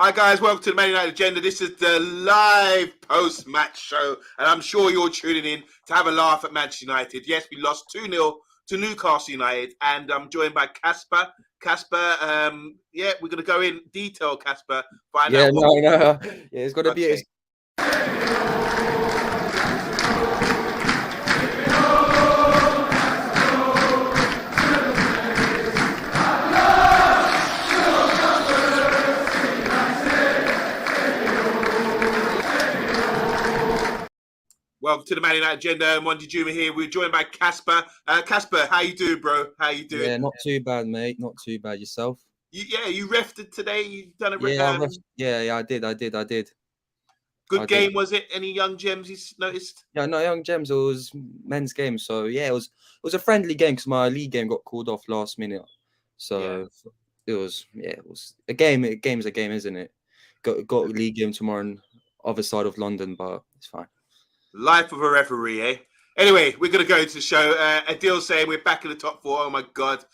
Hi guys, welcome to the Man United Agenda. This is the live post-match show, and I'm sure you're tuning in to have a laugh at Manchester United. Yes, we lost 2-0 to Newcastle United, and I'm joined by Casper. Casper, we're going to go in detail, Casper. Yeah, it's got to be. Okay. Welcome to the Man United Agenda. OMONDI Juma here. We're joined by Casper. Casper, how you doing, bro? How you doing? Yeah, not too bad, mate. Not too bad. Yourself? You refed today. You done a yeah, I did. Good game, was it? Any young gems you noticed? Yeah, no, young gems. It was men's game, so yeah, it was a friendly game because my league game got called off last minute. So it was a game. A game's a game, isn't it? Got a league game tomorrow on other side of London, but it's fine. Life of a referee, eh? Anyway, we're going to go into the show. Adil saying we're back in the top four. Oh, my God.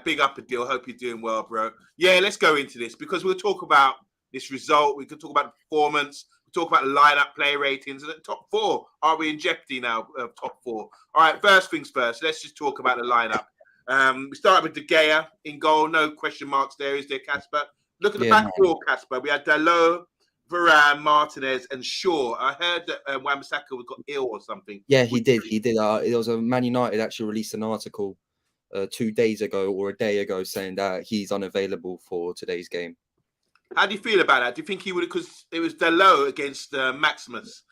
Big up, Adil. Hope you're doing well, bro. Yeah, let's go into this because we'll talk about this result. We could talk about the performance. We'll talk about the lineup, play ratings. And the top four, are we in jeopardy now of top four? All right, first things first. Let's just talk about the lineup. We started with De Gea in goal. No question marks there, is there, Casper? Look at the back four, Casper. We had Dalot, Varane, Martinez, and Shaw. I heard that Wan-Bissaka got ill or something. Yeah, he did. It was a Man United actually released an article 2 days ago or a day ago saying that he's unavailable for today's game. How do you feel about that? Do you think he would have, because it was Dalot against Maximus?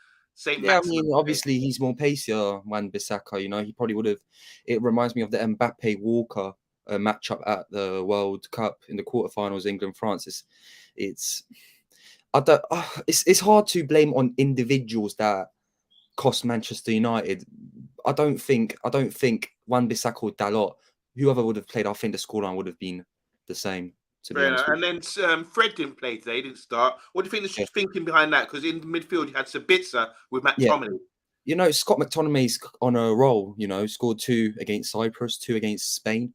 I mean, obviously he's more pacier, Wan-Bissaka. You know, he probably would have. It reminds me of the Mbappe Walker matchup at the World Cup in the quarterfinals, England France. It's hard to blame on individuals that cost Manchester United. I don't think Wan-Bissaka or Dalot, whoever would have played, I think the scoreline would have been the same. To be honest. And then Fred didn't play today, he didn't start. What do you think the thinking behind that? Because in the midfield, you had Sabitzer with McTominay. You know, Scott McTominay's on a roll, you know, scored 2 against Cyprus, 2 against Spain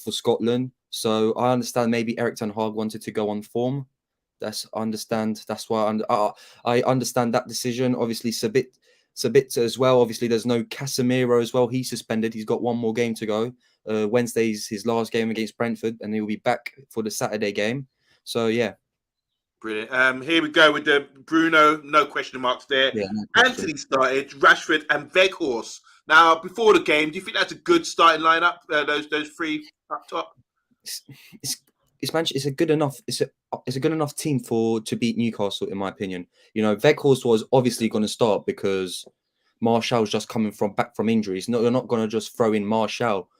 for Scotland. So I understand maybe Erik ten Hag wanted to go on form. That's why I understand that decision. Obviously, Sabitzer as well. Obviously, there's no Casemiro as well. He's suspended. He's got one more game to go. Wednesday's his last game against Brentford, and he'll be back for the Saturday game. So yeah, brilliant. Here we go with the Bruno. No question marks there. Yeah, no Anthony started, Rashford and Weghorst. Now, before the game, do you think that's a good starting lineup? Those three up top. It's a good enough team to beat Newcastle, in my opinion. You know, Weghorst was obviously going to start because Martial's just coming back from injuries. No, you're not going to just throw in Martial,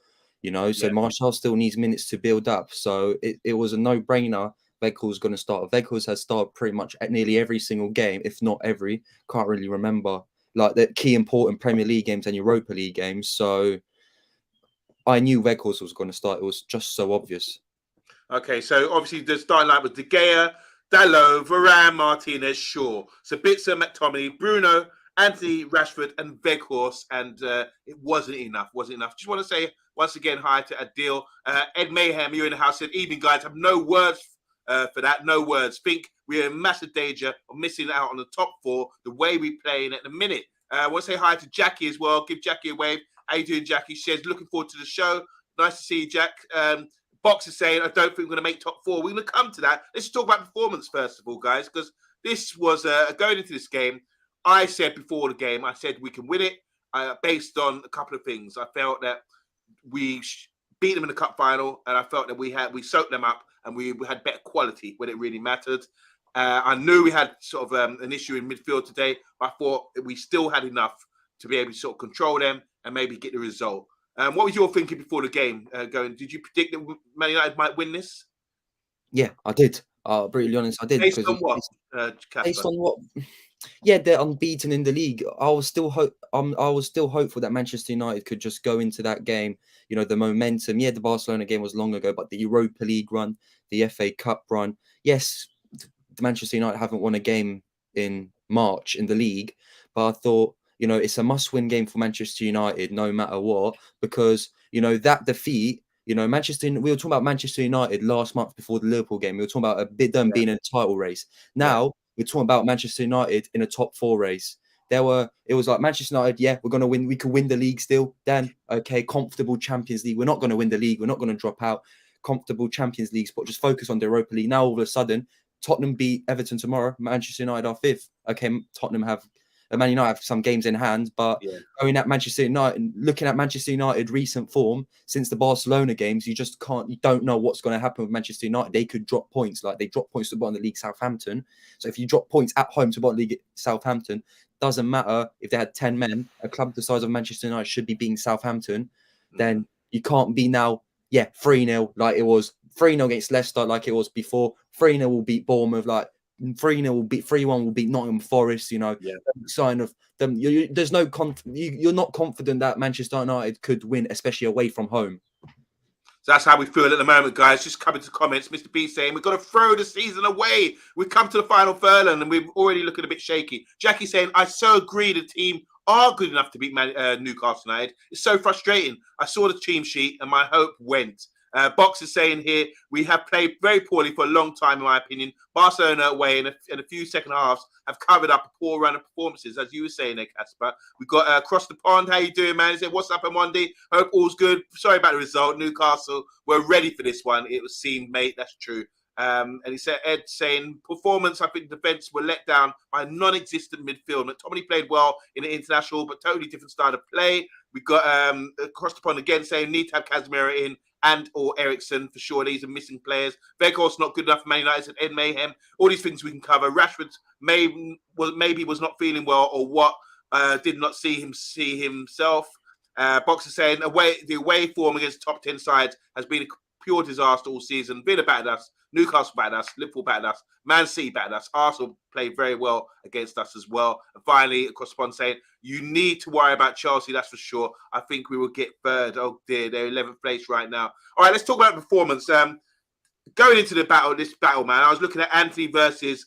you know. So Martial still needs minutes to build up. So it was a no-brainer. Weghorst's going to start. Weghorst has started pretty much at nearly every single game, if not every. Can't really remember like the key important Premier League games and Europa League games. So I knew Weghorst was going to start. It was just so obvious. Okay, so obviously the starting line was De Gea, Dalot, Varane, Martinez, Shaw, Sabitzer, McTominay, Bruno, Anthony, Rashford, and Weghorst, and it wasn't enough. Just want to say once again hi to Adil. Ed Mayhem, you're in the house. Said, evening, guys. Have no words for that. No words. Think we're in massive danger of missing out on the top four the way we're playing at the minute. I want to say hi to Jackie as well. Give Jackie a wave. How you doing, Jackie? She says, looking forward to the show. Nice to see you, Jack. Box is saying, I don't think we're going to make top four. We're going to come to that. Let's talk about performance first of all, guys, because this was going into this game. I said before the game, I said we can win it based on a couple of things. I felt that we beat them in the cup final, and I felt that we soaked them up and we had better quality when it really mattered. I knew we had sort of an issue in midfield today, but I thought we still had enough to be able to sort of control them and maybe get the result. What was your thinking before the game going? Did you predict that Man United might win this? Yeah, I did. Brutally honest, I did. Based on what? Based on what? Yeah, they're unbeaten in the league. I was still hopeful that Manchester United could just go into that game. You know, the momentum. Yeah, the Barcelona game was long ago, but the Europa League run, the FA Cup run. Yes, the Manchester United haven't won a game in March in the league, but I thought, you know, it's a must-win game for Manchester United, no matter what, because, you know, that defeat You know, we were talking about Manchester United last month before the Liverpool game. We were talking about a bit them being in a title race. Now we're talking about Manchester United in a top 4 race. It was like Manchester United, yeah, we're gonna win. We could win the league still. Then okay, comfortable Champions League. We're not gonna win the league. We're not gonna drop out. Comfortable Champions League spot. Just focus on the Europa League. Now all of a sudden, Tottenham beat Everton tomorrow. Manchester United are 5th. Okay, Man United have some games in hand, but going at Manchester United, looking at Manchester United recent form since the Barcelona games, you don't know what's going to happen with Manchester United. They could drop points, like they dropped points to the bottom of the league, Southampton. So if you drop points at home to bottom of the league, Southampton, doesn't matter if they had 10 men. A club the size of Manchester United should be beating Southampton. Then you can't be now, 3-0 like it was, 3-0 against Leicester like it was before. 3-0 will beat Bournemouth, like 3-0 will beat 3-1 will beat Nottingham Forest. You know, sign of them. There's no you're not confident that Manchester United could win, especially away from home. So that's how we feel at the moment, guys. Just coming to comments. Mr. B saying we've got to throw the season away. We've come to the final furlong and we're already looking a bit shaky. Jackie saying I so agree the team are good enough to beat Newcastle United. It's so frustrating. I saw the team sheet and my hope went. Box is saying here, we have played very poorly for a long time, in my opinion. Barcelona away in a few second halves have covered up a poor run of performances, as you were saying there, Casper. We've got across the pond. How you doing, man? He said, what's up, OMONDI? Hope all's good. Sorry about the result. Newcastle were ready for this one. It was seen, mate. That's true. And he said, Ed saying, performance, I think defence were let down by a non-existent midfield. McTominay played well in the international, but totally different style of play. We've got across the pond again saying, need to have Casemiro in and or Ericsson for sure. These are missing players. Weghorst not good enough for Man United. Ed Mayhem. All these things we can cover. Rashford maybe was not feeling well or what. Did not see himself. Boxer saying the away form against top 10 sides has been a pure disaster all season. Villa battered us. Newcastle battered us. Liverpool battered us. Man City battered us. Arsenal played very well against us as well. And finally, across the pond saying, you need to worry about Chelsea, that's for sure. I think we will get third. Oh dear, they're 11th place right now. All right, let's talk about performance. Going into this battle, man, I was looking at Anthony versus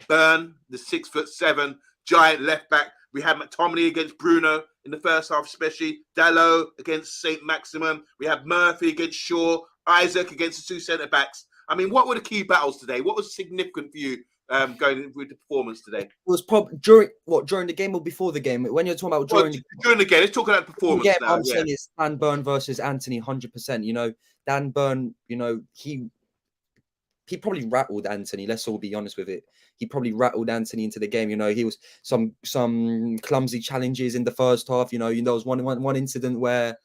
Burn, the 6'7" giant left back. We had McTominay against Bruno in the first half, especially. Dalot against St. Maximum. We had Murphy against Shaw. Isaac against the 2 centre-backs. I mean, what were the key battles today? What was significant for you going with the performance today? It was probably during the game or before the game? When you're talking about during the game, let's talk about the performance now. I'm saying it's Dan Burn versus Anthony, 100%. You know, Dan Burn, you know, he probably rattled Anthony. Let's all be honest with it. He probably rattled Anthony into the game. You know, he was some clumsy challenges in the first half. You know, there was one incident where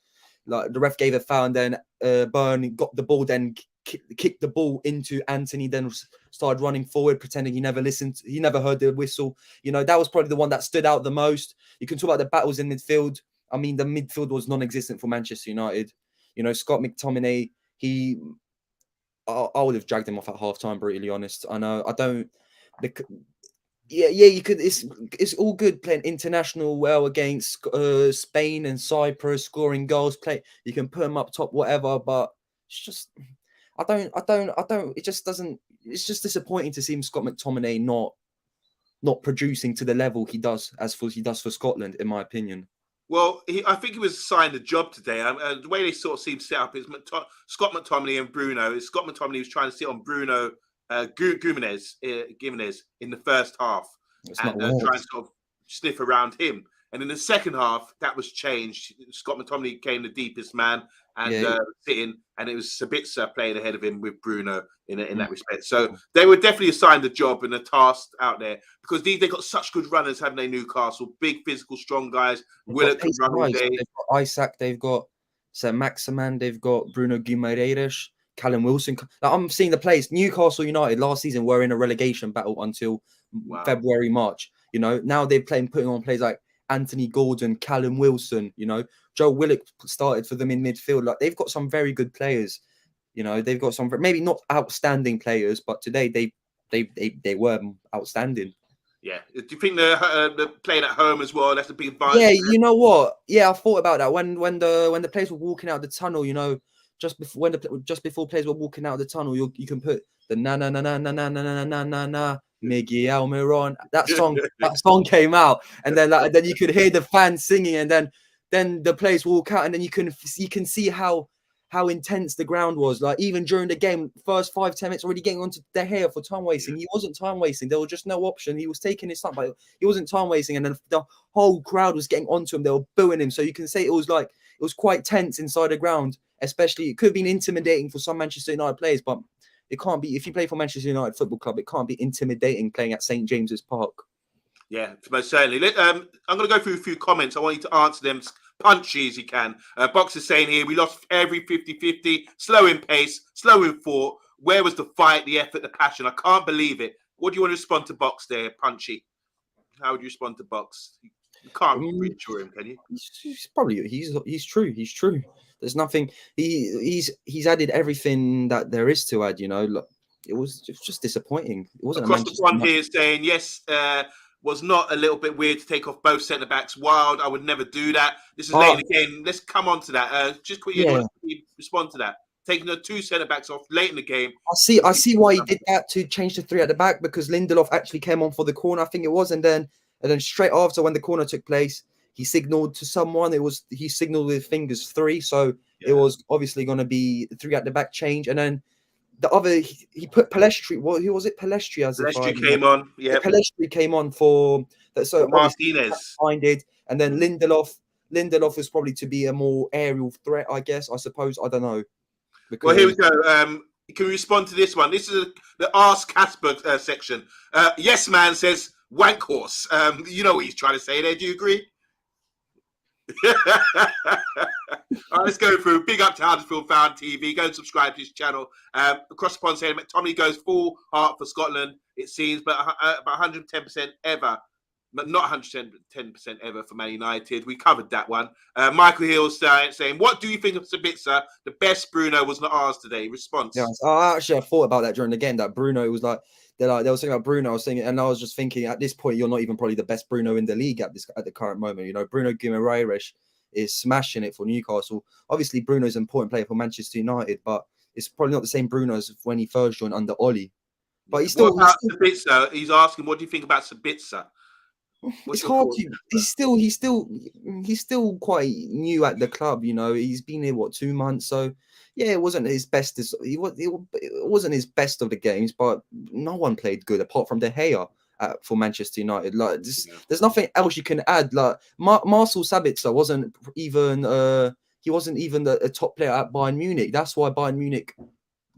like the ref gave a foul and then Burn got the ball, then kicked the ball into Anthony, then started running forward, pretending he never listened. He never heard the whistle. You know, that was probably the one that stood out the most. You can talk about the battles in midfield. I mean, the midfield was non-existent for Manchester United. You know, Scott McTominay, I would have dragged him off at half-time, brutally honest. I know, I don't... you could. It's all good playing international well against Spain and Cyprus, scoring goals. You can put him up top, whatever, but it's just... I don't. It just doesn't. It's just disappointing to see Scott McTominay not producing to the level he does for Scotland, in my opinion. Well, I think he was assigned a job today. The way they sort of seem set up is Scott McTominay and Bruno. Scott McTominay was trying to sit on Bruno Gimenez in the first half and trying to sort of sniff around him. And in the second half, that was changed. Scott McTominay became the deepest man and sitting, and it was Sabitzer playing ahead of him with Bruno in that respect. So they were definitely assigned a job and a task out there because they got such good runners, haven't they? Newcastle, big physical, strong guys. Willock can run all day. They've got Isaac, they've got St. Maximan, they've got Bruno Guimaraes, Callum Wilson. Like, I'm seeing the players. Newcastle United last season were in a relegation battle until February, March. You know, now they're putting on players like Anthony Gordon, Callum Wilson, you know, Joe Willock started for them in midfield. Like, they've got some very good players. You know, they've got some maybe not outstanding players, but today they were outstanding. Yeah. Do you think they're playing at home as well? That's a big advantage. Yeah, you know what? Yeah, I thought about that when the players were walking out the tunnel. You know, just before players were walking out of the tunnel, you can put the na na na na na na na na na na Miguel Miron. That song came out, and then you could hear the fans singing, and then the players walk out, and then you can see how how intense the ground was. Like even during the game, first 5-10 minutes, already getting onto De Gea for time wasting. He wasn't time wasting. There was just no option. He was taking his time, but he wasn't time wasting. And then the whole crowd was getting onto him. They were booing him. So you can say it was quite tense inside the ground. Especially, it could have been intimidating for some Manchester United players, but it can't be. If you play for Manchester United Football Club, it can't be intimidating playing at St James's Park. Yeah, most certainly. I'm going to go through a few comments. I want you to answer them punchy as you can. Box is saying here, we lost every 50-50, slow in pace, slow in thought. Where was the fight, the effort, the passion? I can't believe it. What do you want to respond to Box there, punchy? How would you respond to Box? You can't reassure him, can you? He's true. There's nothing. He's added everything that there is to add. You know, look, it was just disappointing. It wasn't across the one here saying yes. Was not a little bit weird to take off both centre backs. Wild, I would never do that. This is late in the game. Let's come on to that. Just quickly respond to that. Taking the 2 centre backs off late in the game. I see why he did that, to change to 3 at the back, because Lindelof actually came on for the corner, I think it was, and then straight after, when the corner took place, he signalled to someone. He signalled with fingers 3, so it was obviously going to be 3 at the back change, and then the other, he put Palestri. Who was it? Palestri, Palestri came on. Yeah, Palestri came on for that. So Martinez minded, and then Lindelof was probably to be a more aerial threat, I guess. I suppose. I don't know. Because... Well, here we go. Can we respond to this one? This is the Ask Casper section. Yes, man says wank horse. You know what he's trying to say there. Do you agree? All right, let's go through. Big up to Huddersfield Fan TV. Go and subscribe to his channel. Across the pond saying McTominay goes full heart for Scotland, it seems, but 110% ever, but not 110% ever for Man United. We covered that one. Michael Hill saying, what do you think of Sabitzer? The best Bruno was not ours today. Response. Yeah, I thought about that during the game, that Bruno was like, they were saying about Bruno. I was thinking, and I was just thinking, at this point, you're not even probably the best Bruno in the league at the current moment. You know, Bruno Guimaraes is smashing it for Newcastle. Obviously, Bruno's an important player for Manchester United, but it's probably not the same Bruno as when he first joined under Oli. But he's still. What about Sabitzer? He's asking, what do you think about Sabitzer? It's hard to. He's still quite new at the club. You know, he's been here 2 months, so. Yeah, it wasn't his best. It wasn't his best of the games, but no one played good apart from De Gea for Manchester United. Like, there's nothing else you can add. Like Marcel Sabitzer wasn't even a top player at Bayern Munich. That's why Bayern Munich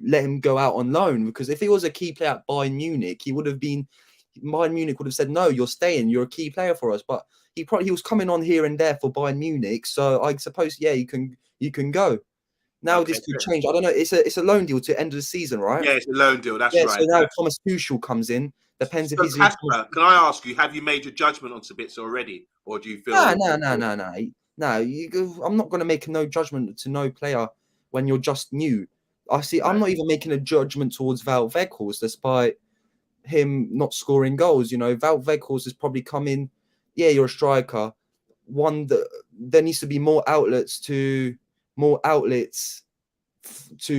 let him go out on loan, because if he was a key player at Bayern Munich, Bayern Munich would have said, no, you're staying. You're a key player for us. But he was coming on here and there for Bayern Munich, so I suppose you can go. Now this could change. I don't know. It's a loan deal to the end of the season, right? Yeah, it's a loan deal. That's right. So now Thomas Tuchel comes in. Depends if he's. Casper, can I ask you? Have you made your judgment on Sabitzer already, or do you feel? No. I'm not going to make no judgment to no player when you're just new. I'm not even making a judgment towards Val Weghorst, despite him not scoring goals. You know, Val Weghorst has probably come in. Yeah, you're a striker. There needs to be more outlets to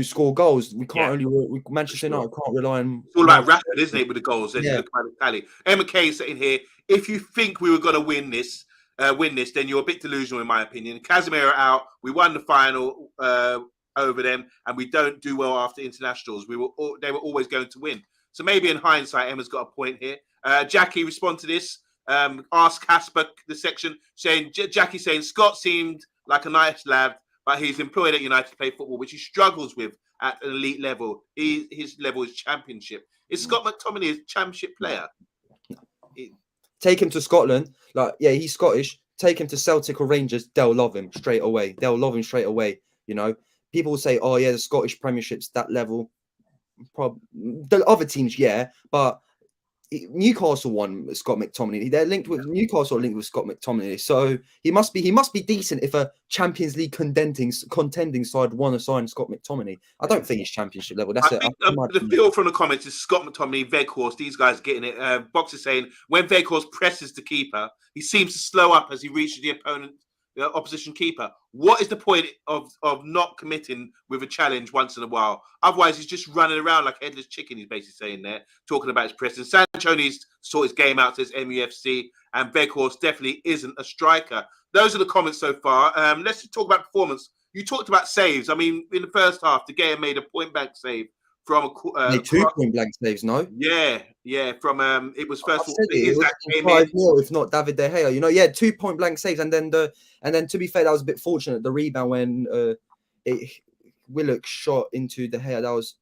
score goals. We can't Manchester United can't rely on. It's all about Rashford, isn't it, with the goals? Yeah. Tally. Emma Kay is sitting here. If you think we were going to win this, then you're a bit delusional, in my opinion. Casemiro out. We won the final over them, and we don't do well after internationals. They were always going to win. So maybe in hindsight, Emma's got a point here. Jackie, respond to this. Ask Casper the section saying Jackie saying Scott seemed like a nice lad, but he's employed at United to play football, which he struggles with at an elite level. His level is championship. Is Scott McTominay a championship player? Take him to Scotland. He's Scottish. Take him to Celtic or Rangers. They'll love him straight away. You know, people will say, oh, yeah, the Scottish Premiership's that level. The other teams, yeah, but Newcastle won Scott McTominay. They're linked with Newcastle, linked with Scott McTominay. So he must be decent if a Champions League contending side want to sign Scott McTominay. I don't think he's championship level. That's the feel from the comments is Scott McTominay, Weghorst. These guys are getting it. Box is saying when Weghorst presses the keeper, he seems to slow up as he reaches the opposition keeper. What is the point of not committing with a challenge once in a while? Otherwise, he's just running around like a headless chicken, he's basically saying there, talking about his pressing. Sancho needs to sort his game out, says MUFC, and Weghorst definitely isn't a striker. Those are the comments so far. Let's talk about performance. You talked about saves. I mean, in the first half, De Gea made a point-blank save from Made 2 point-blank saves, no? yeah. From it was I first of all said it was Isaac came in. 5-0, if not David De Gea. You know, yeah, 2 point-blank saves, and then to be fair, that was a bit fortunate. The rebound when Willock shot into De Gea, that was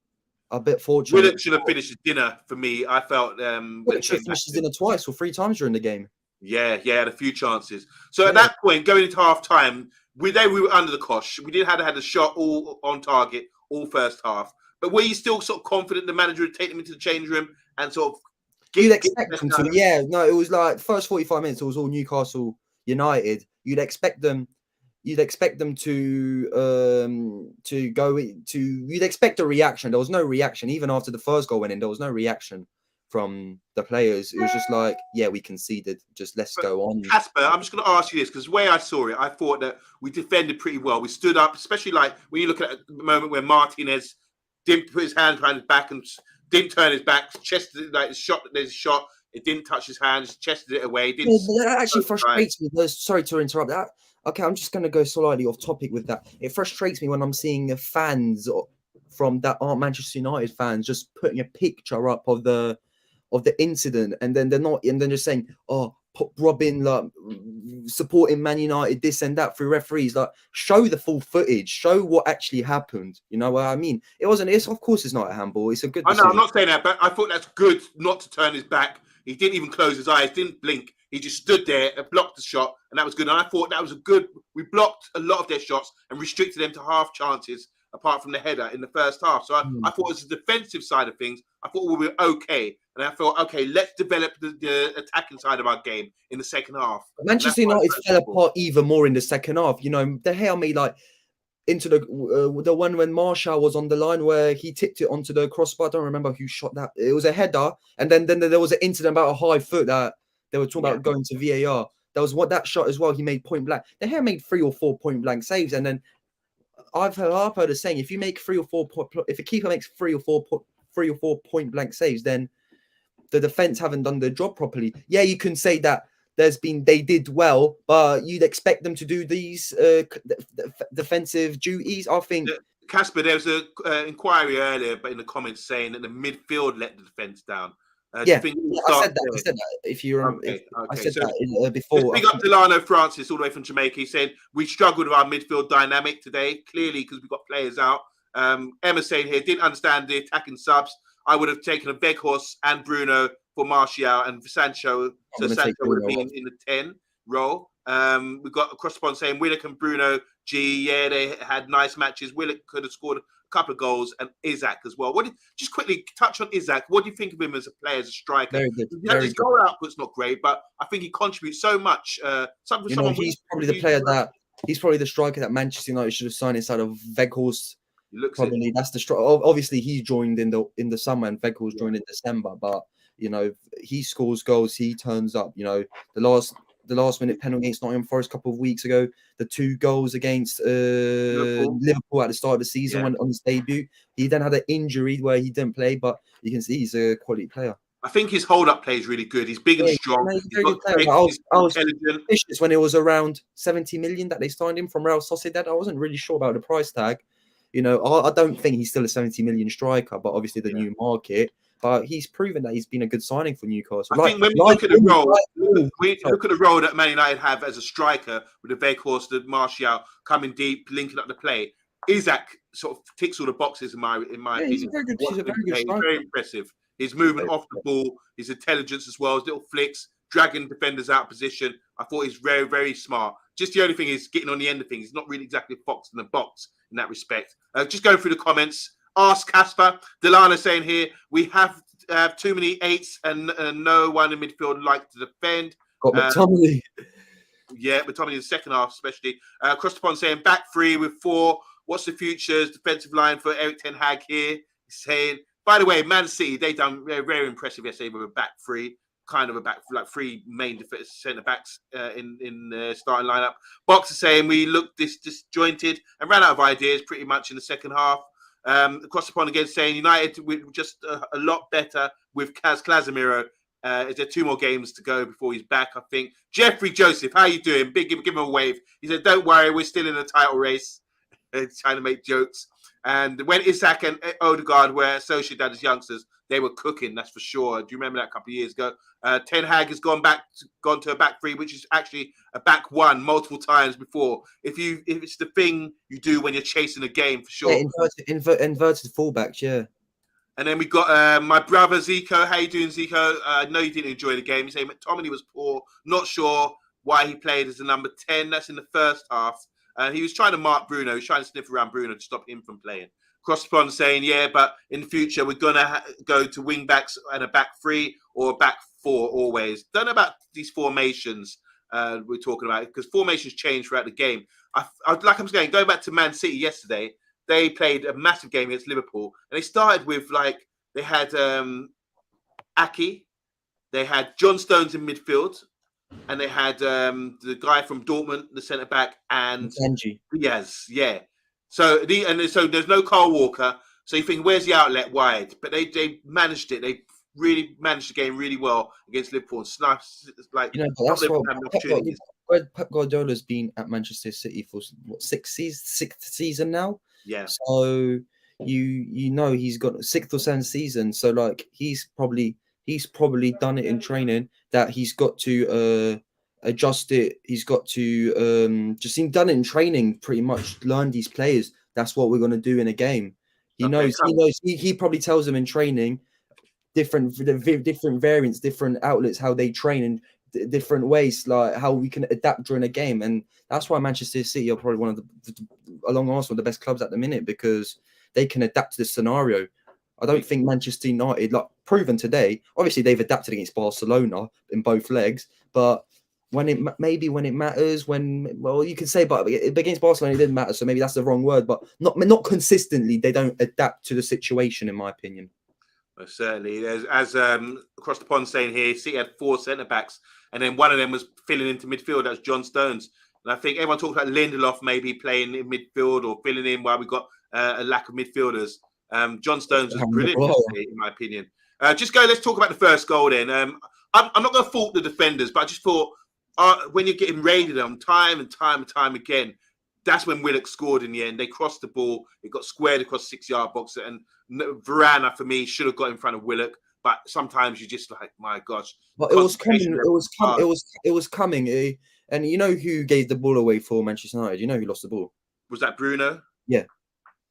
a bit fortunate. Willock should have finished his dinner for me. I felt Willock should have finished his dinner twice or 3 times during the game. Yeah, had a few chances. So at that point, going into half time, we were under the cosh. We did have a shot all on target all first half. But were you still sort of confident the manager would take them into the change room and sort of you'd expect them to? Yeah, no, it was like first 45 minutes. It was all Newcastle United. You'd expect them to go to. You'd expect a reaction. There was no reaction even after the first goal went in. There was no reaction from the players. It was just like, yeah, we conceded. Just let's go on. Casper, I'm just going to ask you this because the way I saw it, I thought that we defended pretty well. We stood up, especially like when you look at the moment where Martinez didn't put his hand behind his back and didn't turn his back, chested it like there's a shot. It didn't touch his hands, chested it away. That actually frustrates me. Sorry to interrupt that. Okay, I'm just going to go slightly off topic with that. It frustrates me when I'm seeing fans from that aren't Manchester United fans just putting a picture up of the incident, and then they're just saying, oh, robbing, like supporting Man United, this and that through referees. Like, show the full footage, show what actually happened. You know what I mean? Of course it's not a handball. It's a good decision. I know, I'm not saying that, but I thought that's good not to turn his back. He didn't even close his eyes, didn't blink. He just stood there and blocked the shot, and that was good. And I thought that was we blocked a lot of their shots and restricted them to half chances, apart from the header in the first half. So I thought it was the defensive side of things. I thought we were okay. And I thought, okay, let's develop the attacking side of our game in the second half. Manchester United fell apart even more in the second half. You know, De Gea made like into the one when Martial was on the line where he tipped it onto the crossbar. I don't remember who shot that. It was a header. And then there was an incident about a high foot that they were talking about going to VAR. That was that shot as well. He made point blank. De Gea made 3 or 4 point blank saves. And then I've heard a saying, if a keeper makes 3 or 4 point blank saves, then the defense haven't done their job properly. Yeah, you can say that they did well, but you'd expect them to do these defensive duties. I think. Casper, there was an inquiry earlier, but in the comments saying that the midfield let the defense down. I said that. If you remember, I said that before. Big up Delano Francis, all the way from Jamaica. He said we struggled with our midfield dynamic today, clearly because we've got players out. Emma saying here, didn't understand the attacking subs. I would have taken a Weghorst and Bruno for Martial and Sancho. So Sancho would have been in the 10 role. We've got across the pond saying Willock and Bruno yeah, they had nice matches. Willock could have scored a couple of goals, and Isaac as well. Just quickly touch on Isaac. What do you think of him as a player, as a striker? Very good. His goal output's not great, but I think he contributes so much. He's probably the striker that Manchester United should have signed instead of Weghorst. Probably that's the striker. Obviously, he joined in the summer, and Weghorst joined in December. But you know, he scores goals. He turns up. You know, the last minute penalty against Nottingham Forest a couple of weeks ago, the 2 goals against Liverpool at the start of the season when on his debut. He then had an injury where he didn't play, but you can see he's a quality player. I think his hold-up play is really good. He's big and strong. He's very good player. I was suspicious when it was around 70 million that they signed him from Real Sociedad. I wasn't really sure about the price tag. You know, I don't think he's still a 70 million striker, but obviously the new market. But he's proven that he's been a good signing for Newcastle. I think when we look at the role that Man United have as a striker with the Weghorst, the Martial coming deep, linking up the play, Isaac sort of ticks all the boxes in my opinion. He's a very good striker. He's very impressive. His movement off the ball, his intelligence as well, his little flicks, dragging defenders out of position. I thought he's very, very smart. Just the only thing is getting on the end of things. He's not really exactly a fox in the box in that respect. Just going through the comments. Ask Casper. Delana saying here, we have too many 8s and no one in midfield like to defend. Got McTominay. Yeah, McTominay in the second half especially. Across the pond saying back 3 with 4. What's the future's defensive line for Eric Ten Hag here? He's saying, by the way, Man City, they done very, very impressive yesterday with a back 3. Kind of a back, like 3 main centre backs in the starting lineup. Boxer saying we looked disjointed and ran out of ideas pretty much in the second half. Across the pond again saying United we're just a lot better with Casemiro. Is there 2 more games to go before he's back? I think. Jeffrey Joseph, how you doing? Give him a wave. He said, "Don't worry, we're still in the title race." trying to make jokes. And when Isak and Odegaard were associated as youngsters, they were cooking, that's for sure. Do you remember that a couple of years ago? Ten Hag has gone to a back three, which is actually a back one multiple times before. If it's the thing you do when you're chasing a game, for sure. Yeah, inverted fullbacks, yeah. And then we got my brother Zico. How you doing, Zico? I know you didn't enjoy the game. You say McTominay was poor. Not sure why he played as a number 10. That's in the first half. He was trying to mark Bruno. He was trying to sniff around Bruno to stop him from playing. Cross pond saying, yeah, but in the future, we're going to go to wing backs and a back three or a back four always. Don't know about these formations we're talking about, because formations change throughout the game. Like I was saying, going back to Man City yesterday, they played a massive game against Liverpool, and they started with, like, they had Aki, they had John Stones in midfield, and they had the guy from Dortmund, the centre back, and Sanji. Diaz, yeah. So so there's no Kyle Walker. So you think, where's the outlet wide? But they managed it. They really managed the game really well against Liverpool. And snipes, like, that's what Pep Guardiola's been at Manchester City for what, sixth season now. Yeah. So he's got sixth or seventh season. So like he's probably done it in training, that he's got to adjust it. He's got to done it in training, pretty much learn these players. That's what we're going to do in a game. He knows. He probably tells them in training different variants, different outlets, how they train in different ways, like how we can adapt during a game. And that's why Manchester City are probably one of along Arsenal, the best clubs at the minute, because they can adapt to this scenario. I don't think Manchester United, like proven today, obviously they've adapted against Barcelona in both legs, but when it matters, you can say, but against Barcelona it didn't matter, so maybe that's the wrong word, but not consistently, they don't adapt to the situation, in my opinion. Well, certainly, as across the pond saying here, City had 4 centre backs, and then one of them was filling into midfield. That was John Stones, and I think everyone talks about Lindelof maybe playing in midfield or filling in while we got a lack of midfielders. John Stones was brilliant, in my opinion. Let's talk about the first goal then. I'm not going to fault the defenders, but I just thought when you're getting raided on time and time again, that's when Willock scored in the end. They crossed the ball. It got squared across 6-yard box. And Varane, for me, should have got in front of Willock. But sometimes you just like, my gosh. But it was coming. It was coming. And you know who gave the ball away for Manchester United? You know who lost the ball? Was that Bruno? Yeah.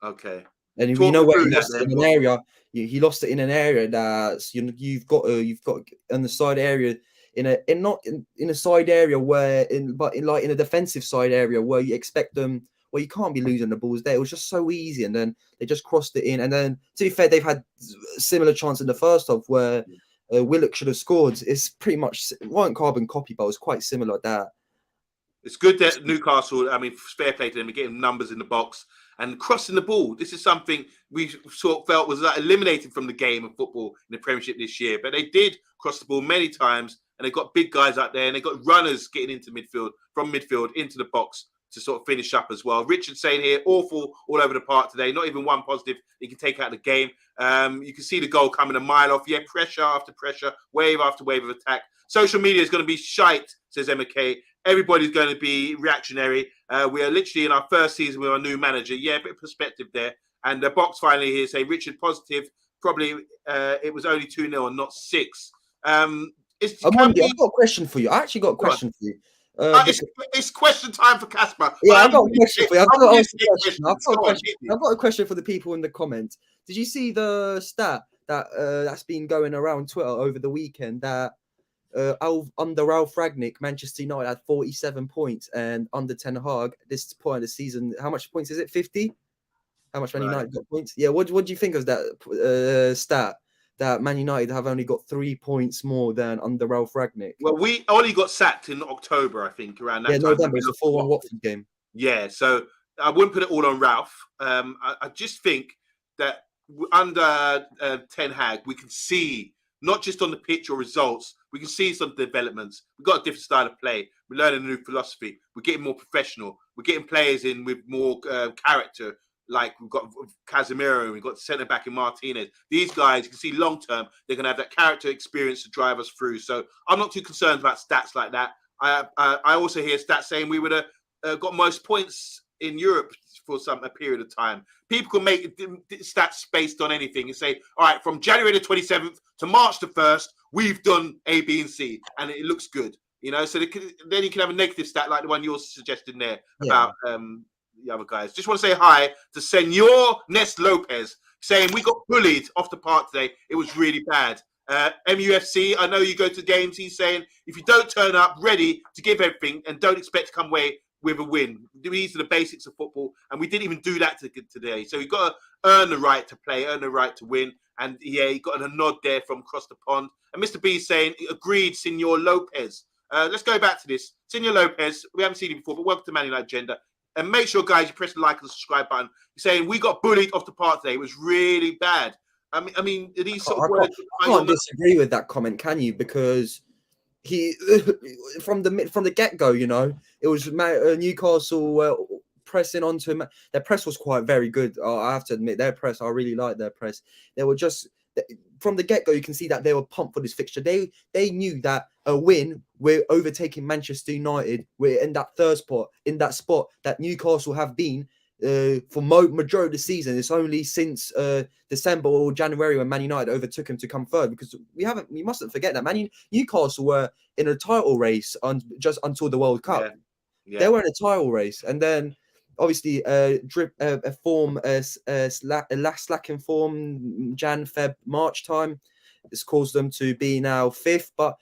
Okay. And you know where he lost it in an area. He lost it in an area that's you've got on the side area in a side area in a defensive side area where you expect them, where you can't be losing the balls there. It was just so easy, and then they just crossed it in. And then, to be fair, they've had similar chance in the first half where Willock should have scored. It's pretty much, it wasn't carbon copy, but it was quite similar to that. It's good that Newcastle, fair play to them, getting numbers in the box and crossing the ball. This is something we sort of felt was like eliminated from the game of football in the Premiership this year. But they did cross the ball many times, and they've got big guys out there, and they've got runners getting into midfield, from midfield into the box to sort of finish up as well. Richard saying here, awful all over the park today. Not even one positive you can take out of the game. You can see the goal coming a mile off. Yeah, pressure after pressure, wave after wave of attack. Social media is going to be shite, says Emma K. Everybody's going to be reactionary. We are literally in our first season with our new manager. Yeah, a bit of perspective there. And the box finally here say, Richard, positive. Probably it was only 2-0 and not 6. I've got a question for you. I actually got a question for you. It's question time for Casper. Yeah, I've got a question for you. I've got a question for the people in the comments. Did you see the stat that's been going around Twitter over the weekend that under Ralph Rangnick, Manchester United had 47 points, and under Ten Hag, this point of the season, how much points is it? 50? How much Man United got points? Yeah, what do you think of that stat? That Man United have only got 3 points more than under Ralph Rangnick. Well, we only got sacked in October, I think, around that time. Yeah, November. It's a 4-1 Watford game. Yeah, so I wouldn't put it all on Ralph. I just think that under Ten Hag, we can see, not just on the pitch or results, we can see some developments. We've got a different style of play. We're learning a new philosophy. We're getting more professional. We're getting players in with more character. Like we've got Casemiro, we've got centre back in Martinez. These guys, you can see long term, they're going to have that character experience to drive us through. So I'm not too concerned about stats like that. I also hear stats saying we would have got most points in Europe for a period of time. People can make stats based on anything and say, all right, from January the 27th to March the 1st, we've done A, B, and C, and it looks good. So then you can have a negative stat like the one you're suggesting there about the other guys. Just want to say hi to Senor Ness Lopez, saying we got bullied off the park today. It was really bad. MUFC, I know you go to games. He's saying if you don't turn up ready to give everything and don't expect to come away with a win, these are the basics of football, and we didn't even do that today. So you've got to earn the right to play, earn the right to win. And yeah, he got a nod there from across the pond. And Mr. B saying, agreed, Senor Lopez. Let's go back to this. Senor Lopez, we haven't seen him before, but welcome to Man United Agenda. And make sure, guys, you press the like and subscribe button. You're saying we got bullied off the park today. It was really bad. I mean, these sort of words. I can't disagree with that comment, can you? Because he, from the get go, it was Newcastle pressing onto him. Their press was very good. I have to admit, their press. I really like their press. They were just from the get go. You can see that they were pumped for this fixture. They knew that a win, we're overtaking Manchester United. We're in that third spot, in that spot that Newcastle have been for majority of the season. It's only since December or January when Man United overtook him to come third, because we mustn't forget that Newcastle were in a title race just until the World Cup. Yeah. They were in a title race, and then obviously slacking form Jan, Feb, March time. It's caused them to be now fifth, but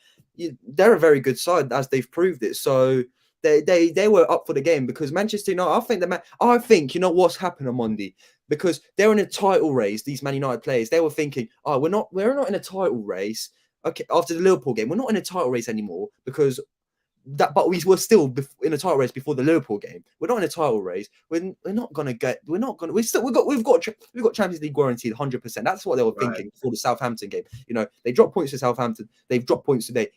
they're a very good side as they've proved it. So they were up for the game, because Manchester United, I think you know what's happened on Monday, because they're in a title race. These Man United players, they were thinking, we're not in a title race. Okay, after the Liverpool game, we're not in a title race anymore, because but we were still in a title race before the Liverpool game. We're not in a title race. We've got Champions League guaranteed 100%. That's what they were thinking before the Southampton game. They dropped points to Southampton. They've dropped points today.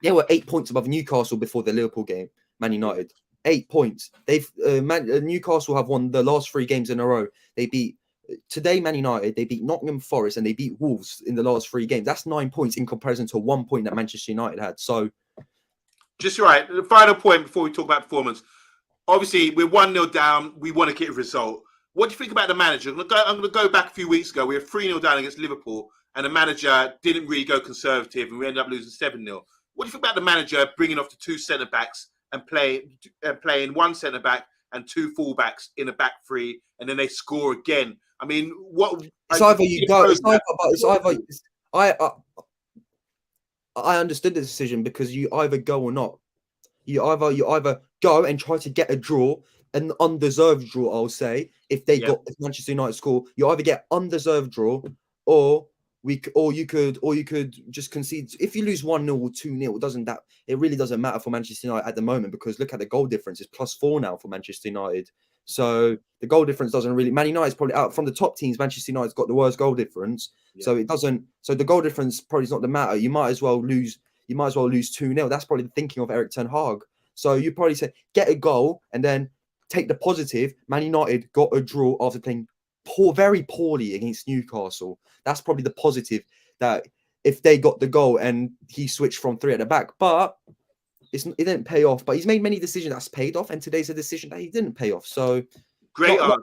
They were 8 points above Newcastle before the Liverpool game. Man United, 8 points. Newcastle have won the last 3 games in a row. They beat today Man United. They beat Nottingham Forest and they beat Wolves in the last 3 games. That's 9 points in comparison to 1 point that Manchester United had. So, just right. The final point before we talk about performance. Obviously, we're 1-0 down. We want to get a result. What do you think about the manager? I'm going to go back a few weeks ago. We were 3-0 down against Liverpool, and the manager didn't really go conservative, and we ended up losing 7-0. What do you think about the manager bringing off the 2 centre-backs and playing 1 centre-back and 2 full-backs in a back 3, and then they score again? I mean, what? It's either you go. I understood the decision, because you either go or not. You either go and try to get a draw, an undeserved draw. I'll say if Manchester United score, you either get undeserved draw, or you could just concede. If you lose 1-0 or 2-0, it really doesn't matter for Manchester United at the moment, because look at the goal difference. It's +4 now for Manchester United. So the goal difference doesn't really. Man United's probably out from the top teams. Manchester United's got the worst goal difference, so it doesn't. So the goal difference probably is not the matter. You might as well lose. You might as well lose 2-0. That's probably the thinking of Erik ten Hag. So you probably say get a goal and then take the positive. Man United got a draw after playing very poorly against Newcastle. That's probably the positive, that if they got the goal and he switched from 3 at the back, but it didn't pay off. But he's made many decisions that's paid off, and today's a decision that he didn't pay off. So great answer.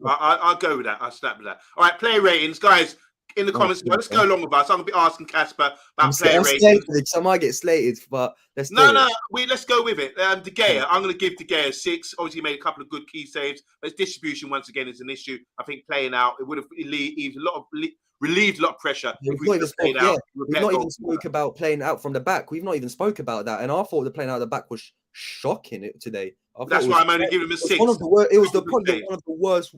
I'll go with that. I'll snap with that. All right, player ratings, guys. In the comments, let's go along with us. I'm gonna be asking Casper about player ratings. I might get slated, but let's go with it. De Gea, I'm gonna give De Gea 6. Obviously, he made a couple of good key saves, but his distribution once again is an issue. I think playing out, it would have relieved a lot of pressure. We've not even spoke about playing out from the back. We've not even spoke about that, and I thought the playing out of the back was shocking today. That's why I'm only giving him a 6. It was probably one of the worst.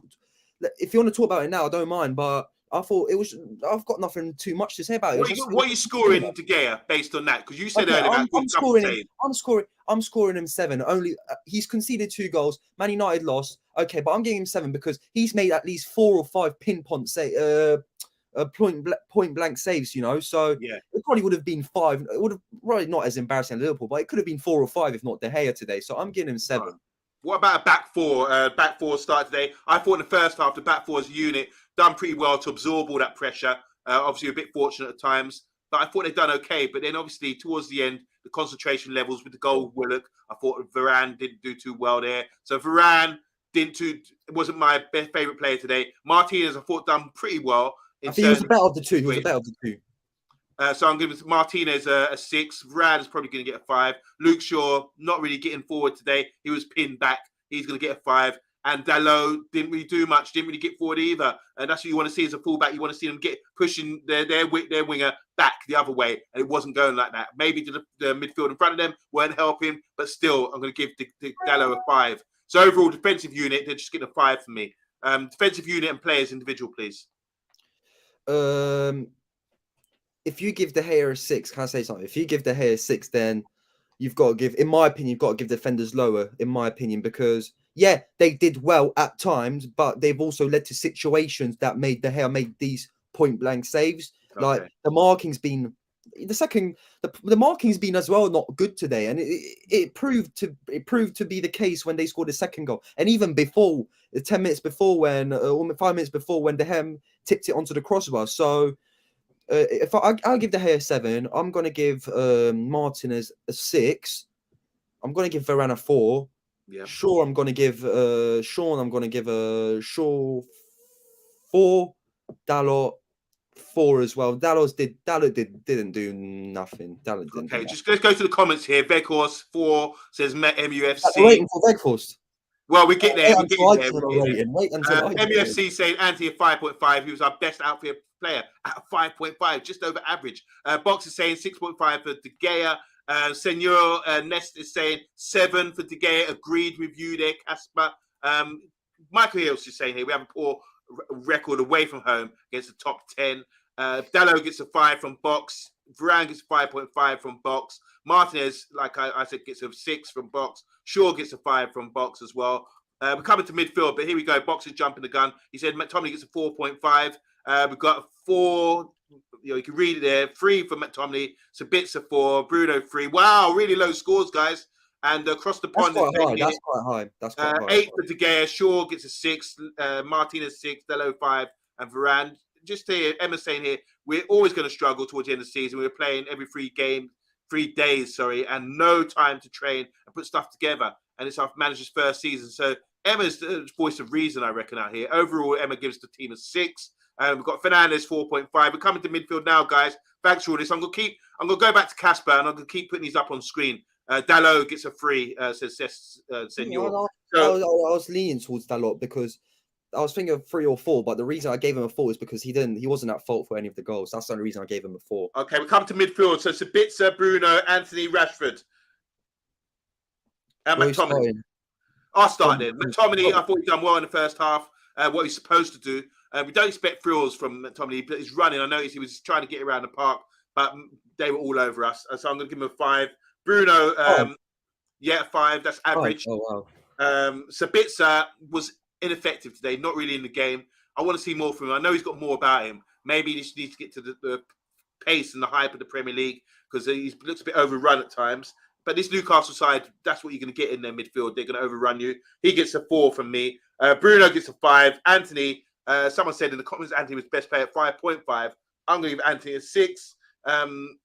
If you want to talk about it now, I don't mind, but I thought it was. I've got nothing too much to say about it. What are you scoring De Gea based on that? Because you said earlier about I'm scoring him 7. Only he's conceded 2 goals. Man United lost. Okay, but I'm giving him 7 because he's made at least 4 or 5 pinpoint point blank saves. So it probably would have been 5. It would have probably not as embarrassing as Liverpool, but it could have been 4 or 5 if not De Gea today. So I'm giving him 7. What about a back 4? Back 4 started today. I thought in the first half the back 4 as a unit done pretty well to absorb all that pressure. Obviously, a bit fortunate at times. but I thought they'd done okay. But then obviously towards the end, the concentration levels with the goal of Willock, I thought Varane didn't do too well there. So Varane wasn't my best favorite player today. Martinez, I thought, done pretty well. I think he was the better of the two. He was the better of the two. So I'm giving Martinez a 6. Varane is probably going to get a 5. Luke Shaw, not really getting forward today. He was pinned back. He's going to get a 5. And Dalot didn't really do much, didn't really get forward either. And that's what you want to see as a fullback. You want to see them pushing their winger back the other way. And it wasn't going like that. Maybe the midfield in front of them weren't helping, but still, I'm going to give Dalot a 5. So overall, defensive unit, they're just getting a 5 for me. Defensive unit and players individual, please. If you give De Gea a 6, can I say something? If you give De Gea a 6, then you've got to give, in my opinion, you've got to give defenders lower, in my opinion, because yeah, they did well at times, but they've also led to situations that made De Gea make these point blank saves. Okay. Like the marking's been the marking's been as well not good today, and it proved to be the case when they scored the second goal, and even before 10 minutes before when 5 minutes before when De Gea tipped it onto the crossbar. So if I'll give De Gea a 7, I'm gonna give Martinez a 6. I'm gonna give Varane a 4. Yeah. Sure, I'm gonna give Sean. I'm gonna give Shaw 4. Dalot 4 as well. Dalot didn't do nothing. Dalot didn't. Okay, just let's go to the comments here. Veghorst 4 says MUFC. That's waiting for Veghorst. Well, we get there. Wait until MUFC saying Anthony at 5.5. He was our best outfield player at 5.5, just over average. Box is saying 6.5 for De Gea. Senor Nest is saying 7 for De Gea. Agreed with you there, Casper. Michael Hills is saying here we have a poor record away from home against the top 10. Dalot gets a 5 from Box. Varane gets 5.5 from Box. Martinez, like I said, gets a 6 from Box. Shaw gets a 5 from Box as well. We're coming to midfield, but here we go. Box is jumping the gun. He said McTominay gets a 4.5. We've got a 4. You can read it there. 3 for McTominay. Sabitzer 4. Bruno 3. Wow, really low scores, guys. And across the pond, that's quite high. That's quite high. 8 for De Gea. Shaw gets a 6. Martinez 6. Dalot 5. And Varane. Just here, Emma's saying here, we're always going to struggle towards the end of the season. We're playing every 3 days, and no time to train and put stuff together. And it's our manager's first season. So Emma's the voice of reason, I reckon, out here. Overall, Emma gives the team a 6. We've got Fernandes 4.5. We're coming to midfield now, guys. Thanks for all this. I'm gonna go back to Casper and I'm gonna keep putting these up on screen. Dalot gets a 3, says Senor. I was leaning towards Dalot because I was thinking of 3 or 4, but the reason I gave him a 4 is because he wasn't at fault for any of the goals. That's the only reason I gave him a 4. Okay, we come to midfield. So Sabitzer, Bruno, Anthony, Rashford, and McTominay. I'll start then. McTominay, I thought he'd done well in the first half. What he's supposed to do. We don't expect thrills from McTominay, but he's running. I noticed he was trying to get around the park, but they were all over us. So I'm going to give him a 5. Bruno, 5. That's average. Oh wow. Sabitzer was ineffective today, not really in the game. I want to see more from him. I know he's got more about him. Maybe he just needs to get to the pace and the hype of the Premier League because he looks a bit overrun at times. But this Newcastle side, that's what you're going to get in their midfield. They're going to overrun you. He gets a 4 from me. Bruno gets a 5. Anthony, someone said in the comments Anthony was best player at 5.5. I'm going to give Anthony a 6,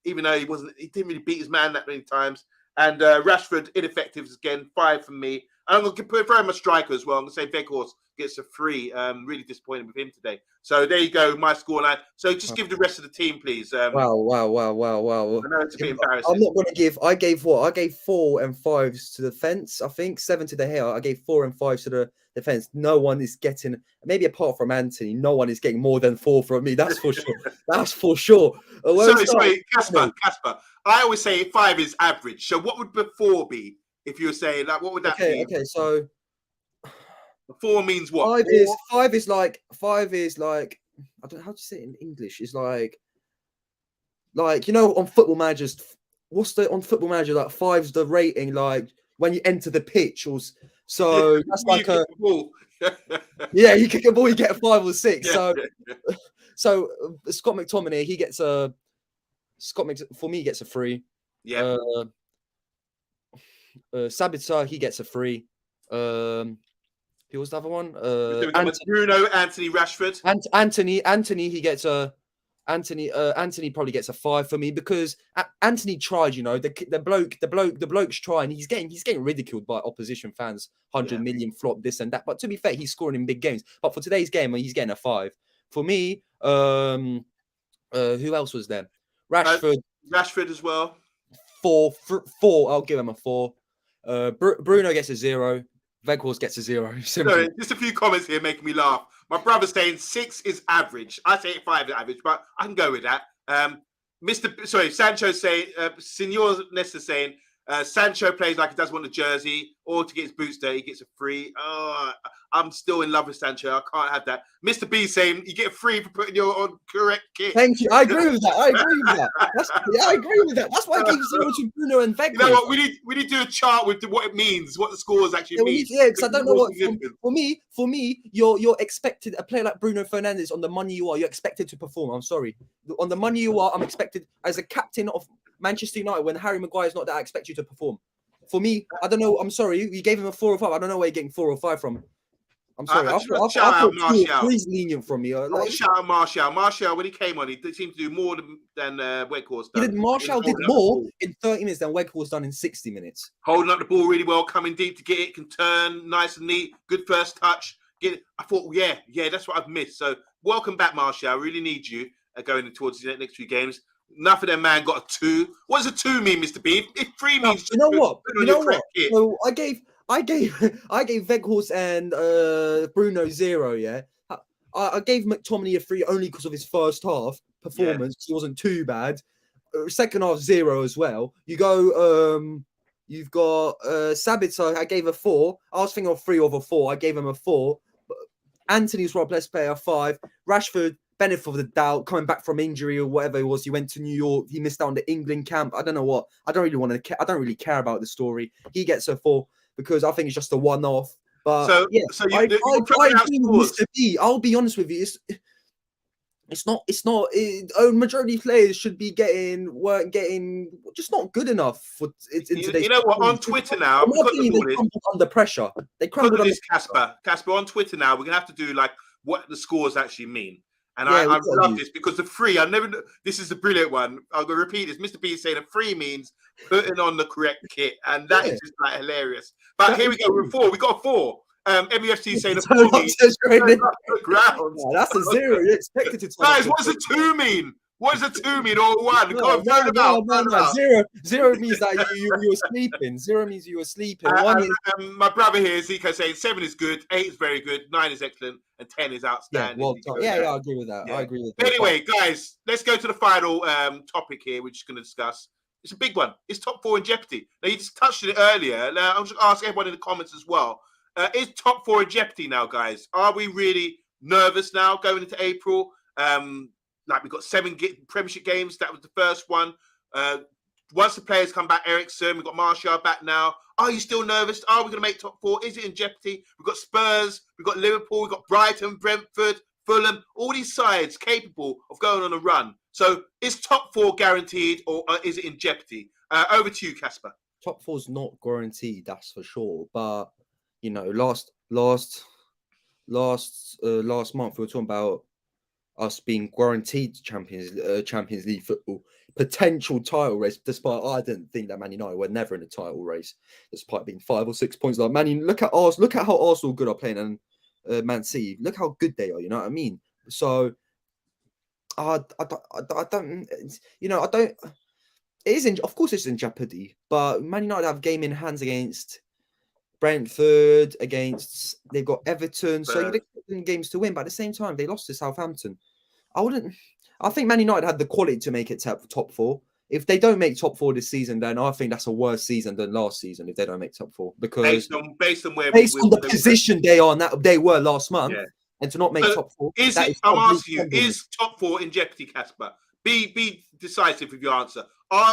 even though he didn't really beat his man that many times. And Rashford, ineffective again, 5 from me. And I'm going to throw him a striker as well. I'm going to say Veghorst gets a 3. Really disappointed with him today. So there you go, my scoreline. So just give the rest of the team, please. Wow. I know it's a bit embarrassing. I'm not going to give. I gave 4 and 5s to the defense. I think 7 to De Gea. I gave 4 and 5 to the defense. No one is getting, maybe apart from Anthony, no one is getting more than 4 from me. That's for sure. That's for sure. Sorry, Casper. I always say 5 is average. So what would the 4 be? If you were saying like, what would that be? Okay, so 4 means what? 5 is like I don't know how to say it in English. It's like on Football Manager's on Football Manager like 5's the rating like when you enter the pitch or so that's like a yeah, you kick a ball, you get a 5 or 6. Yeah. So Scott McTominay, he gets a for me he gets a 3. Yeah. Sabitzer, he gets a 3. Who was the other one? Bruno, Anthony, Rashford. Anthony, he gets a Anthony probably gets a 5 for me because Anthony tried. You know, the bloke's trying. He's getting ridiculed by opposition fans. 100 million flop, this and that. But to be fair, he's scoring in big games. But for today's game, he's getting a 5. For me, who else was there? Rashford as well. 4. I'll give him a 4. Bruno gets a 0. Weghorst gets a 0. Sorry, just a few comments here making me laugh. My brother's saying 6 is average. I say 5 is average, but I can go with that. Sancho saying, Senor Nesta saying, Sancho plays like he doesn't want a jersey or to get his boots dirty, he gets a free. Oh, I'm still in love with Sancho. I can't have that. Mr. B saying you get a free for putting your on correct kit. Thank you. I agree with that. I agree with that. That's why I gave 0 to Bruno and Weghorst. You know what? We need to do a chart with what it means, what the scores actually mean. Yeah, because I don't know what. For me, you're expected a player like Bruno Fernandes on the money you are. You're expected to perform. I'm sorry, on the money you are. I'm expected as a captain of Manchester United when Harry Maguire is not there. I expect you to perform. For me, I don't know. I'm sorry. You gave him a 4 or 5. I don't know where you're getting 4 or 5 from. I'm sorry. I thought Martial. Please lenient from me. Shout out Martial. Martial, when he came on, he seemed to do more than Weghorst done. Martial did more in 30 minutes than Weghorst done in 60 minutes. Holding up the ball really well, coming deep to get it, can turn nice and neat. Good first touch. I thought, yeah, that's what I've missed. So welcome back, Martial. I really need you going towards the next few games. Enough of them, man. Got a 2. What does a 2 mean, Mr. B? If 3 means you know what? So I gave Weghorst and Bruno 0. Yeah, I gave McTominay a 3 only because of his first half performance. Yeah. It wasn't too bad. Second half 0 as well. You go. You've got Sabitzer. I gave a 4. I was thinking of 3 over 4. I gave him a 4. Anthony's our best player 5. Rashford, benefit of the doubt, coming back from injury or whatever it was. He went to New York. He missed out on the England camp. I don't know what. I don't really care about the story. He gets a 4 because I think it's just a one-off. But I agree with Mr. B. I'll be honest with you. It's not. Majority of players should be weren't getting just not good enough for it. You know what? On Twitter now, they crumbled under pressure. They crumbled under pressure. Casper, on Twitter now, we're gonna have to do like what the scores actually mean. And I love this because the 3, this is a brilliant one. I'm going to repeat this. Mr. B is saying a 3 means putting on the correct kit. And that is just like hilarious. But here we go. With 4. We got a 4. MUFC saying a 4 means ground. That's a 0. You're expected to guys, what does a 2 mean? What does a 2 mean or 1? No. 0 means that you were sleeping. 0 means you were sleeping. My brother here, Zico, saying 7 is good, 8 is very good, 9 is excellent, and 10 is outstanding. I agree with that. Yeah. I agree with that. Anyway, guys, let's go to the final topic here, which is going to discuss. It's a big one. It's top 4 in jeopardy. Now, you just touched on it earlier. Now, I'll just ask everyone in the comments as well. Is top 4 in jeopardy now, guys? Are we really nervous now going into April? Like we've got 7 Premiership games. That was the first one. Once the players come back, Eriksen, we've got Martial back now. Are you still nervous? Are we going to make top 4? Is it in jeopardy? We've got Spurs, we've got Liverpool, we've got Brighton, Brentford, Fulham, all these sides capable of going on a run. So is top 4 guaranteed or is it in jeopardy? Over to you, Casper. Top 4's not guaranteed, that's for sure. But, you know, last month we were talking about us being guaranteed Champions League football, potential title race, despite I didn't think that Man United were never in a title race, despite being 5 or 6 points. Like Man United, look at Arsenal, look at how Arsenal good are playing, and Man City, look how good they are. You know what I mean? So I don't. It is of course it's in jeopardy, but Man United have game in hands against Brentford, they've got Everton, so you'd expect games to win, but at the same time they lost to Southampton. I think Man United had the quality to make it top 4. If they don't make top 4 this season, then I think that's a worse season than last season if they don't make top 4. Because based on the position they are now, they were last month, and to not make top 4. I'm asking you, is top 4 in jeopardy, Casper? Be decisive with your answer.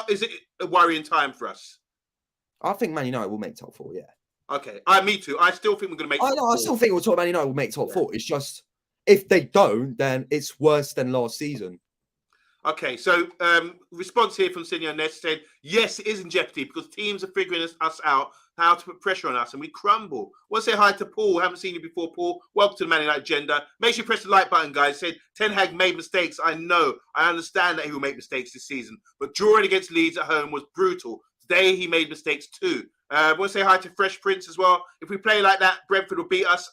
Is it a worrying time for us? I think Man United will make top 4, yeah. Okay, me too. I still think we're going to make top 4. I still think Man United will make top 4. It's just, if they don't, then it's worse than last season. Okay, so response here from Senior Nest saying, yes, it is in jeopardy because teams are figuring us out how to put pressure on us, and we crumble. Want to say hi to Paul. Haven't seen you before, Paul. Welcome to the Man United agenda. Make sure you press the like button, guys. Said Ten Hag made mistakes. I know. I understand that he will make mistakes this season, but drawing against Leeds at home was brutal. Today he made mistakes too. Want to say hi to Fresh Prince as well. If we play like that, Brentford will beat us.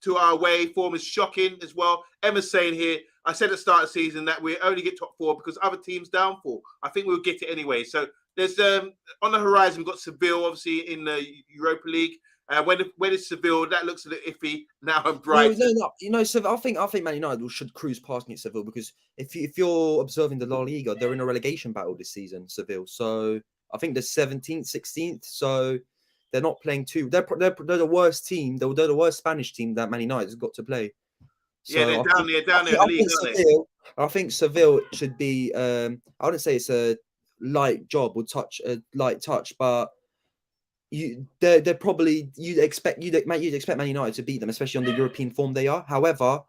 To our away form is shocking as well. Emma's saying here, I said at the start of the season that we only get top 4 because other teams downfall. I think we'll get it anyway. So there's on the horizon, we've got Seville, obviously, in the Europa League. When it's Seville, that looks a little iffy. Now I'm bright. No. You know, so I think Man United should cruise past me at Seville, because if you're observing the La Liga, they're in a relegation battle this season, Seville. So I think they're 17th, 16th. So they're not playing too. They're the worst team. They're the worst Spanish team that Man United has got to play. So yeah, they're down there in the league, aren't they? I think Seville should be. I wouldn't say it's a light job or light touch, but they're probably you'd expect Man United to beat them, especially on the European form they are. However,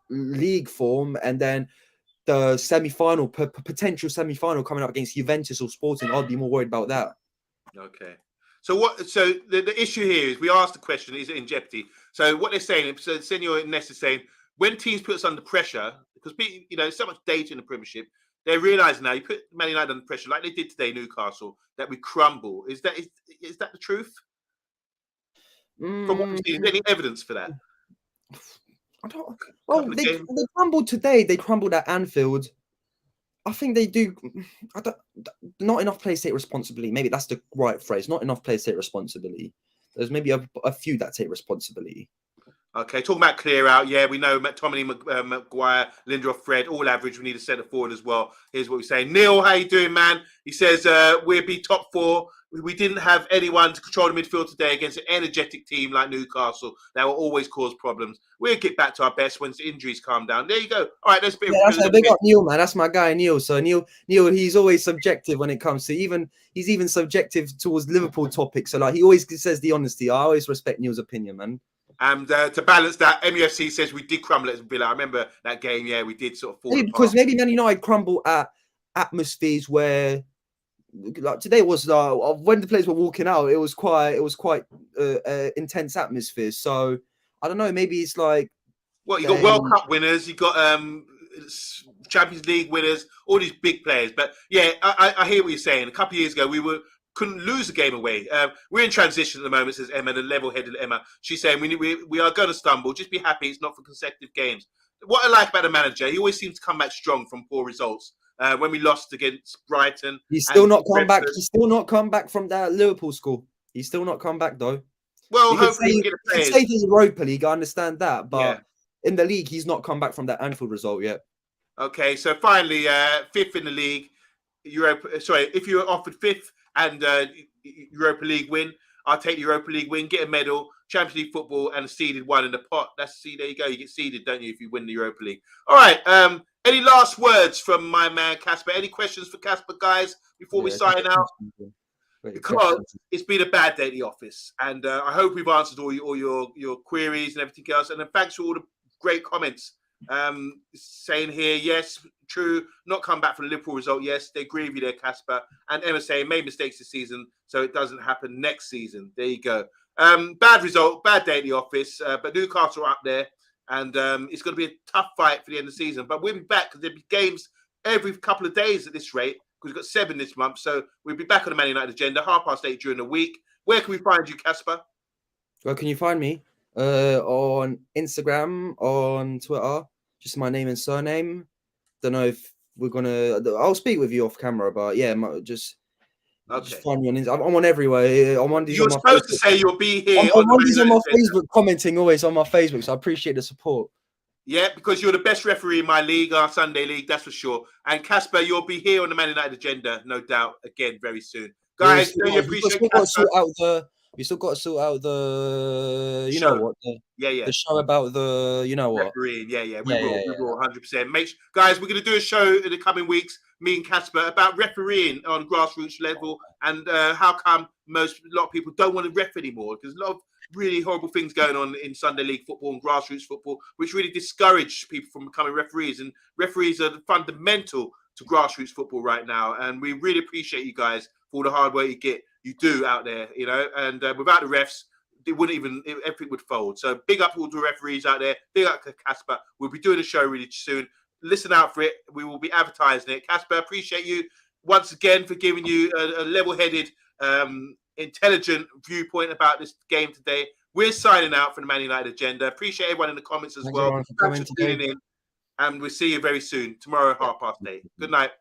league form, and then the semi-final, potential semi-final coming up against Juventus or Sporting, I'd be more worried about that. Okay. So the issue here is we asked the question, is it in jeopardy? So what they're saying, so Senor Ness is saying, when teams put us under pressure, because there's so much data in the Premiership, they realise now you put Man United under pressure, like they did today, Newcastle, that we crumble. Is that the truth? From what we've seen, is there any evidence for that? I don't. Well, they crumbled today. They crumbled at Anfield. I think they do. Not enough players take responsibility. Maybe that's the right phrase. Not enough players take responsibility. There's maybe a few that take responsibility. Okay, talking about clear out. Yeah, we know McTominay, Maguire, Lindelof, Fred, all average. We need a centre forward as well. Here's what we say. Neil, how you doing, man? He says we'll be top 4. We didn't have anyone to control the midfield today against an energetic team like Newcastle that will always cause problems. We'll get back to our best once the injuries calm down. There you go. All right, let's be. Yeah, big up Neil, man. That's my guy, Neil. So Neil, he's always subjective when it comes to he's even subjective towards Liverpool topics. So like he always says the honesty. I always respect Neil's opinion, man. And to balance that, MUFC says we did crumble at Villa. I remember that game. Yeah, we did sort of fall apart. Because maybe Man United crumble at atmospheres where. Like today was when the players were walking out, it was quite intense atmosphere. So I don't know, maybe it's like you got World Cup winners, you got Champions League winners, all these big players. But yeah, I hear what you're saying. A couple of years ago, we couldn't lose a game away. We're in transition at the moment, says Emma, the level-headed Emma. She's saying we are going to stumble. Just be happy it's not for consecutive games. What I like about the manager, he always seems to come back strong from poor results. When we lost against Brighton, he's still not come back. He's still not come back from that Liverpool score. He's still not come back though. Well, hopefully we get a players. Say the Europa League, I understand that, but in the league, he's not come back from that Anfield result yet. Okay, so finally, 5th in the league. If you were offered 5th and Europa League win, I'll take the Europa League win, get a medal, Champions League football, and a seeded one in the pot. There you go. You get seeded, don't you, if you win the Europa League? All right. Any last words from my man Casper? Any questions for Casper, guys, before we sign out? Because it's been a bad day at the office, and I hope we've answered all your queries and everything else. And then thanks for all the great comments. Saying here, yes, true, not come back from the Liverpool result. Yes, they agree with you there, Casper. And Emma saying made mistakes this season, so it doesn't happen next season. There you go. Bad result, bad day at the office, but Newcastle are up there. And it's going to be a tough fight for the end of the season. But we'll be back because there'll be games every couple of days at this rate because we've got 7 this month. So we'll be back on the Man United agenda, 8:30 during the week. Where can we find you, Casper? Where can you find me? On Instagram, on Twitter, just my name and surname. Don't know if we're going to... I'll speak with you off camera, but yeah, just find me on Instagram. I'm on everywhere. You're supposed to say you'll be here. I'm on my Facebook, commenting always on my Facebook, so I appreciate the support. Yeah, because you're the best referee in my league, our Sunday league, that's for sure. And Casper, you'll be here on the Man United agenda, no doubt, again, very soon. Guys, really appreciate Casper. We still got to sort out the, the show about the, refereeing. We will 100%. Guys, we're going to do a show in the coming weeks, me and Casper, about refereeing on grassroots level and how come a lot of people don't want to ref anymore. Because a lot of really horrible things going on in Sunday League football and grassroots football, which really discourage people from becoming referees. And referees are fundamental to grassroots football right now. And we really appreciate you guys for all the hard work you do out there, you know. And without the refs, everything would fold. So big up to all the referees out there. Big up to Casper. We'll be doing a show really soon. Listen out for it. We will be advertising it. Casper, appreciate you once again for giving you a level-headed, intelligent viewpoint about this game today. We're signing out for the Man United Agenda. Appreciate everyone in the comments as well. Thanks for tuning in. And we'll see you very soon, tomorrow, 8:30. Good night.